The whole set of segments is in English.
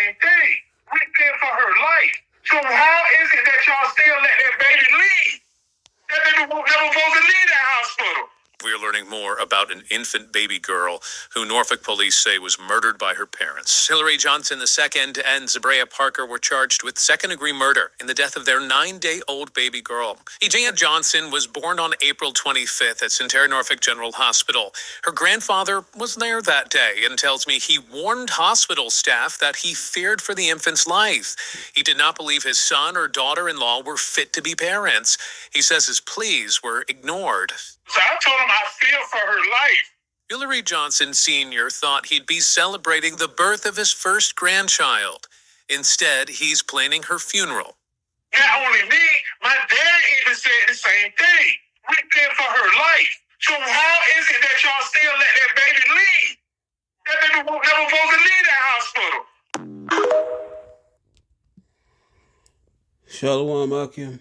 same thing. We paying for her life. So how is it that y'all still let that baby leave? That baby never supposed to leave that hospital. We're learning more about an infant baby girl who Norfolk police say was murdered by her parents. Hillary Johnson II and Zabrea Parker were charged with second-degree murder in the death of their 9-day-old baby girl. Ejana Johnson was born on April 25th at St. Norfolk General Hospital. Her grandfather was there that day and tells me he warned hospital staff that he feared for the infant's life. He did not believe his son or daughter-in-law were fit to be parents. He says his pleas were ignored. So I told him I fear for her life. Hillary Johnson Sr. thought he'd be celebrating the birth of his first grandchild. Instead, he's planning her funeral. Not only me, my dad even said the same thing. We paying for her life. So how is it that y'all still let that baby leave? That baby never supposed to leave that hospital. Shalom, Akim.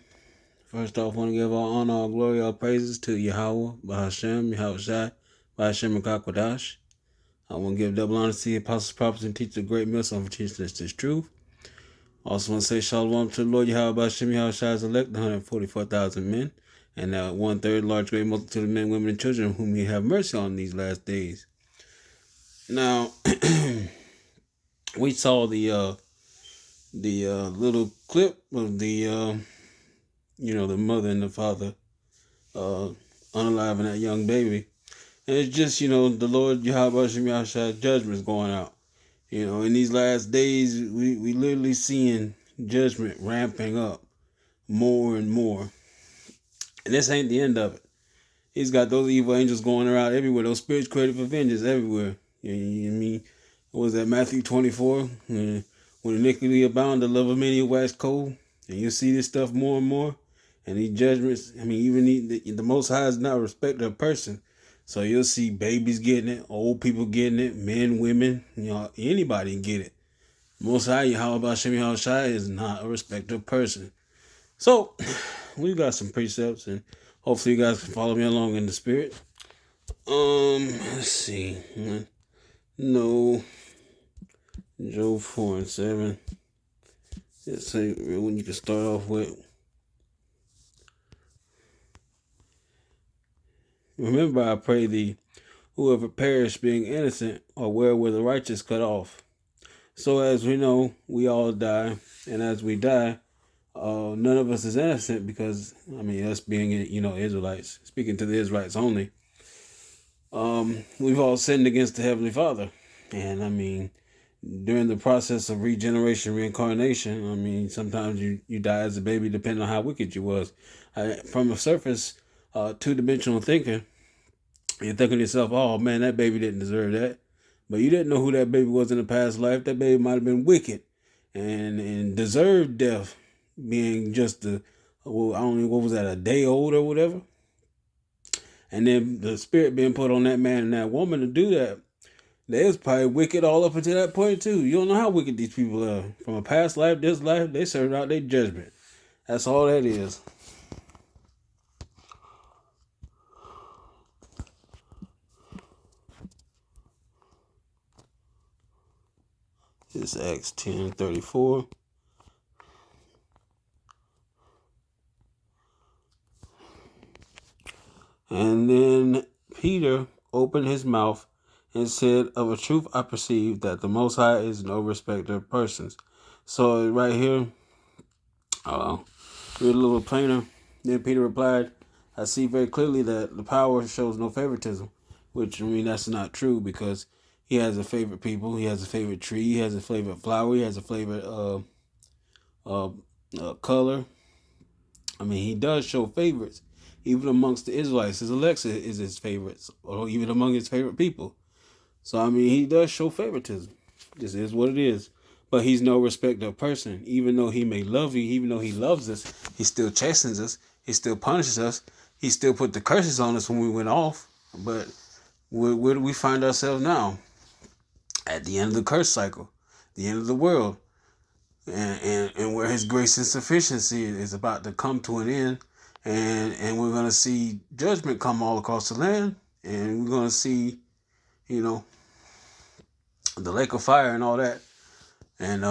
First off, I want to give all honor, all glory, all praises to Yahweh, Bahashem, Yahushai, Bahashem, and Kakwadash. I want to give double honor to the apostles, prophets, and teachers of great mission for teaching us this truth. Also want to say shalom to the Lord Yahweh, Bahashem, Yahushai's elect, the 144,000 men, and that 1/3 large great multitude of men, women, and children whom He have mercy on these last days. Now, we saw the little clip of the mother and the father unaliving that young baby. And it's just, the Lord Yahweh Shemashah's judgment is going out. In these last days, we literally seeing judgment ramping up more and more. And this ain't the end of it. He's got those evil angels going around everywhere. Those spirits created for vengeance everywhere. You know what I mean? What was that, Matthew 24? When iniquity abound, the love of many wax cold. And you see this stuff more and more. And these judgments, even the Most High is not a respecter of person. So you'll see babies getting it, old people getting it, men, women, anybody can get it. Most High, Yahweh Hashem Yahushai, is not a respecter of person. So we got some precepts, and hopefully you guys can follow me along in the spirit. Let's see. No. Job 4:7. Let's say when you can start off with. Remember, I pray thee, whoever perished being innocent, or where were the righteous cut off. So as we know, we all die, and as we die, none of us is innocent because, us being, Israelites, speaking to the Israelites only, we've all sinned against the Heavenly Father. And during the process of regeneration, reincarnation, sometimes you die as a baby depending on how wicked you was. From a surface, two-dimensional thinking, you're thinking to yourself, oh man, that baby didn't deserve that. But you didn't know who that baby was in the past life. That baby might have been wicked and deserved death, being just I don't know, what was that, a day old or whatever? And then the spirit being put on that man and that woman to do that, they was probably wicked all up until that point too. You don't know how wicked these people are. From a past life, this life, they served out their judgment. That's all that is. It's Acts 10:34. And then Peter opened his mouth and said, of a truth I perceive that the Most High is no respecter of persons. So right here, read a little plainer. Then Peter replied, I see very clearly that the power shows no favoritism, which, that's not true because he has a favorite people. He has a favorite tree. He has a favorite flower. He has a favorite color. He does show favorites, even amongst the Israelites. His elect is his favorites, or even among his favorite people. So, he does show favoritism. This is what it is. But he's no respecter of person. Even though he may love you, even though he loves us, he still chastens us. He still punishes us. He still put the curses on us when we went off. But where do we find ourselves now? At the end of the curse cycle, the end of the world, and where his grace and sufficiency is about to come to an end, and we're going to see judgment come all across the land, and we're going to see, the lake of fire and all that, and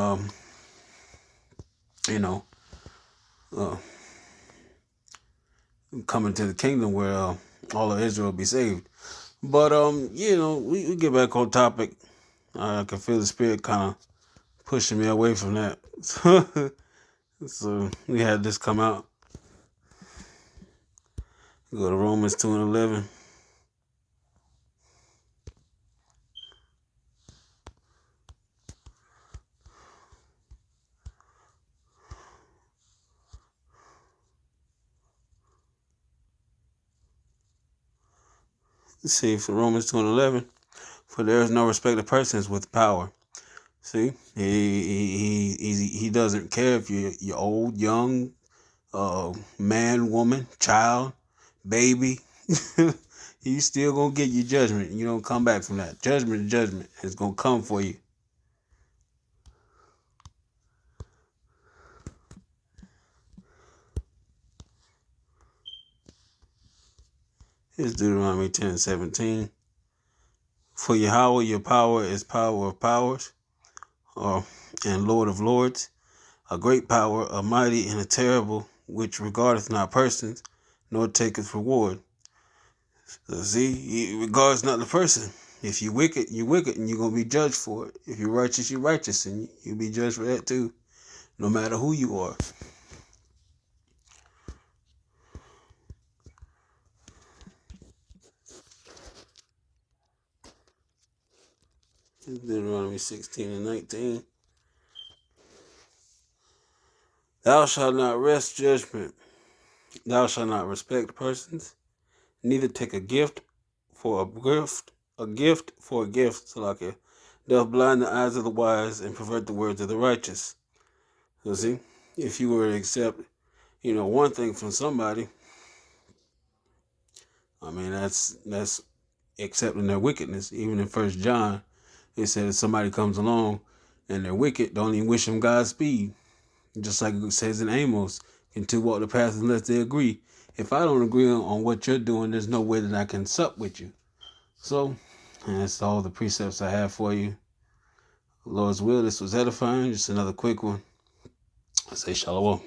you know, uh, coming to the kingdom where all of Israel will be saved. But we get back on topic. I can feel the spirit kind of pushing me away from that. So we had this come out. Go to Romans 2:11. Let's see, for Romans 2:11. For there is no respect of persons with power. See, he doesn't care if you're old, young, man, woman, child, baby. He's still gonna get your judgment. You don't come back from that. Judgment is gonna come for you. Here's Deuteronomy 10:17. For Yahweh, your power is power of powers, and Lord of lords, a great power, a mighty and a terrible, which regardeth not persons, nor taketh reward. So see, he regards not the person. If you wicked, you wicked, and you're gonna be judged for it. If you're righteous, you're righteous, and you'll be judged for that too, no matter who you are. Deuteronomy 16:19. Thou shalt not wrest judgment. Thou shalt not respect persons, neither take a gift for a gift for a gift, so like it doth blind the eyes of the wise and pervert the words of the righteous. So see, if you were to accept, one thing from somebody, I mean that's accepting their wickedness. Even in 1 John, it said if somebody comes along and they're wicked, don't even wish them Godspeed. Just like it says in Amos, can two walk the path unless they agree? If I don't agree on what you're doing, there's no way that I can sup with you. So, that's all the precepts I have for you. Lord's will, this was edifying. Just another quick one. I say shalom.